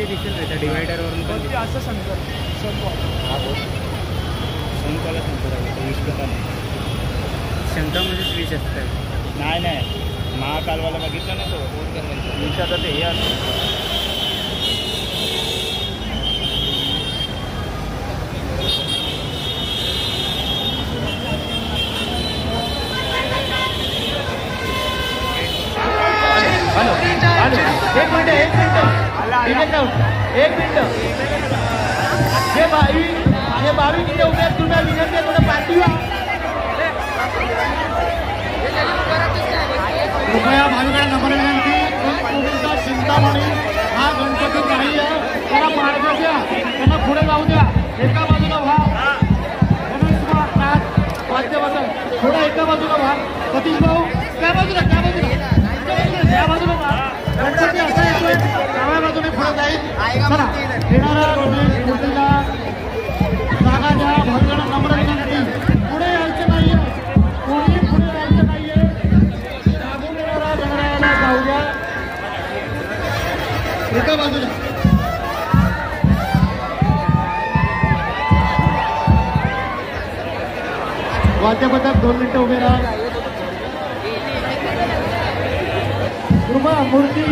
ते दिसेल रे त्या डिवायडरवरून पण असं शंकर शंकाला शंकर आहे विष्णुका शंकामध्ये स्विच असतात. नाही महाकालवाला बघितलं ना तो विषाचा ते हे असतं. एक मिनिट हे भावी किती उभे आहेत तुम्ही विनंती आहे थोडं पाठी व्हा. कृपया भाविकांना नम्र विनंती कोविडचा चिंतामणी हा गणपती नाही आहे त्याला मार्ग द्या त्यांना पुढे जाऊ द्या. एका बाजूला व्हा गणेश नाथ वाद्यवादन थोडं एका बाजूला व्हा. सतीश भाऊ त्या बाजूला त्या बाजूला व्हा. गणपती असा येतोय डाव्या बाजूने पुढे जाईल. चला येणारा मूर्तीला जागा द्या. भाविकांना नम्र विनंती पुढे यायचं नाहीये कोणी पुढे यायचं नाहीये. लागून येणारा गणरायाला जाऊ द्या एका बाजूला. वाद्यपथक 2 मिनिटं उभे राहा. कृपया मूर्ती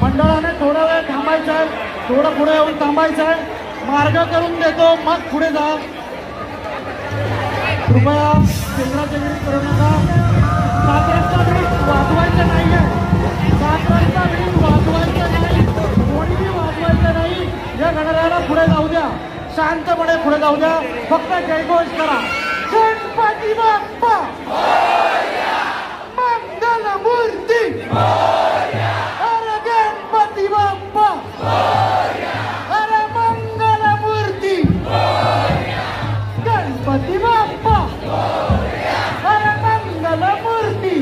मंडळाने थोडा वेळ थांबायचं आहे. थोडं पुढे येऊन थांबायचं आहे. मार्ग करून देतो मग पुढे जा. कृपया चेंगराचेंगरी करू नका. 7 रस्ता ब्रिज वाजवायचं नाही आहे. 7 रस्ता ब्रिज वाजवायचं नाही. कोणीही वाजवायचं नाही. या गणरायाला पुढे जाऊ द्या. शांतपणे पुढे जाऊ द्या. फक्त जयघोष करा. गणपती बाप्पा मंगल मूर्ती अरे गणपती बाप्पा अरे मंगल मूर्ती गणपती बाप्पा अरे मंगल मूर्ती.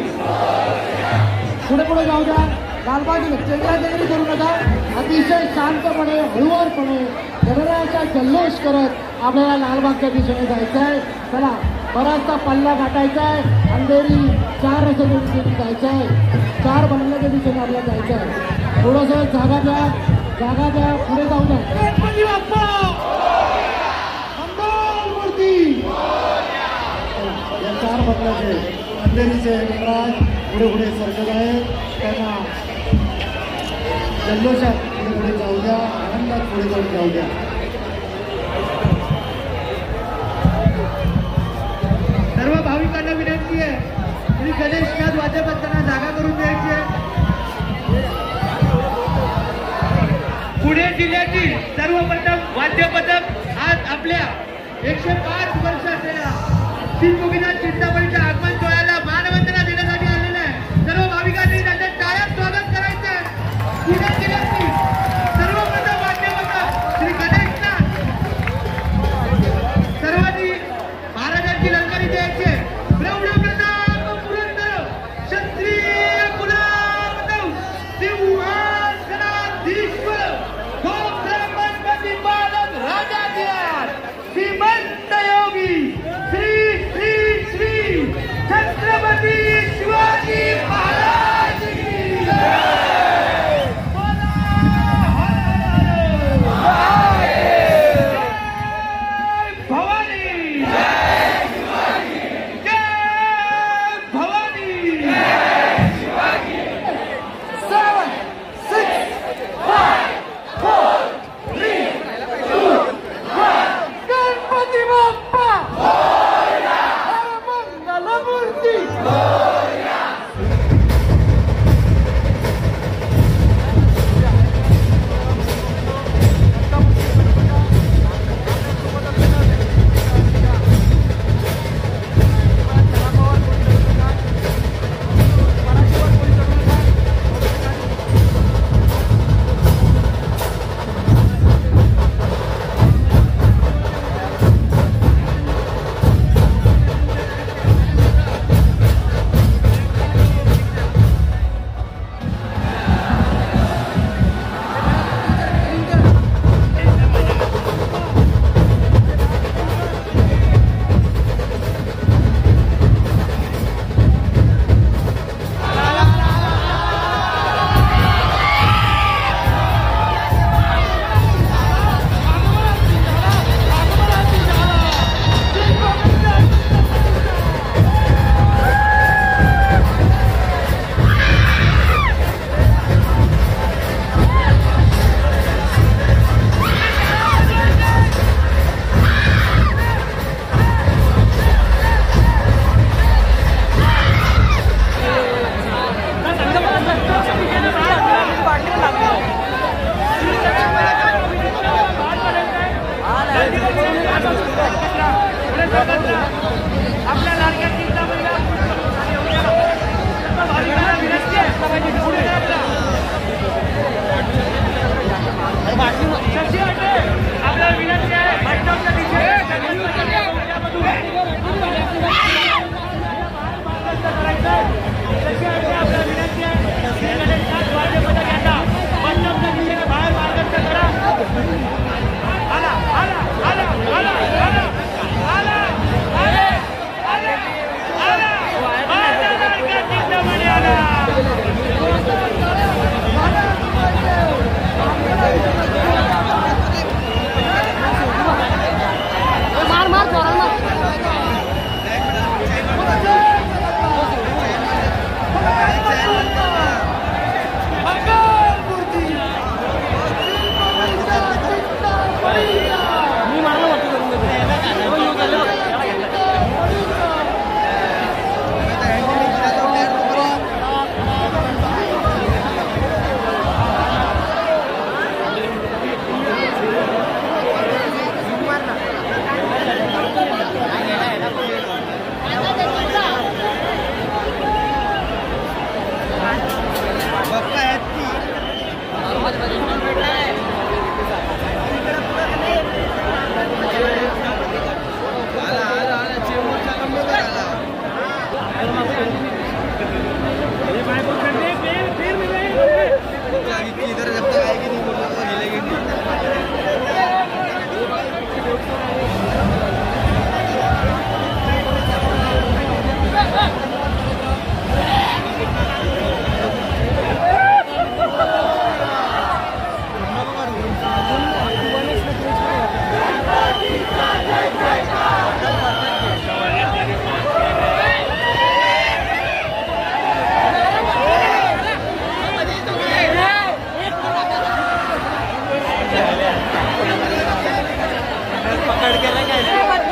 पुढे पुढे जाऊ द्या. लालबागीला चेंगराचेंगरी करू नका. अतिशय शांतपणे हळूवारपणे गणरायाचा जल्लोष करत आपल्याला लालबागच्या दिशेने जायचं आहे. चला बराचसा पल्ला गाठायचा आहे. अंधेरी 4 रस्त्याच्या दिशेने जायचं आहे. 4 बंगल्याच्या दिशेने आपल्याला जायचं आहे. थोडंसं जागा द्या पुढे जाऊ द्या. गणपती बाप्पा मंगल मूर्ती. या 4 बंगल्याचे अंधेरीचे गणराज पुढे पुढे सरकत आहे. त्यांना जल्लोषात पुढे पुढे जाऊ द्या. आनंदात पुढे जाऊ द्या. सर्व भाविकांना विनंती आहे श्री गणेशनाथ वाद्यपथकांना जागा करून द्यायची आहे. पुणे जिल्ह्यातील सर्वप्रथम वाद्यपथक आज आपल्या 105 वर्ष असलेल्या श्री गोपीनाथ चिंतामणीच्या आगमन सोहळ्याला मानवंदना देण्यासाठी आलेलं आहे. सर्व भाविकांनी त्यांचं टाळ्यात स्वागत करायचं आहे. पुणे जिल्ह्यातील सर्वप्रथम वाद्यपथक श्री गणेशनाथ सर्वांनी महाराजांची लंकारी द्यायची आहे. प्रौढ प्रताप पुरंदर क्षत्रिय कुलावतव सिंहासनाधीश्वर गोब्राह्मण प्रतिपादक राजाधिराज श्रीमंत योगी श्री श्री श्री पकड़ के रखे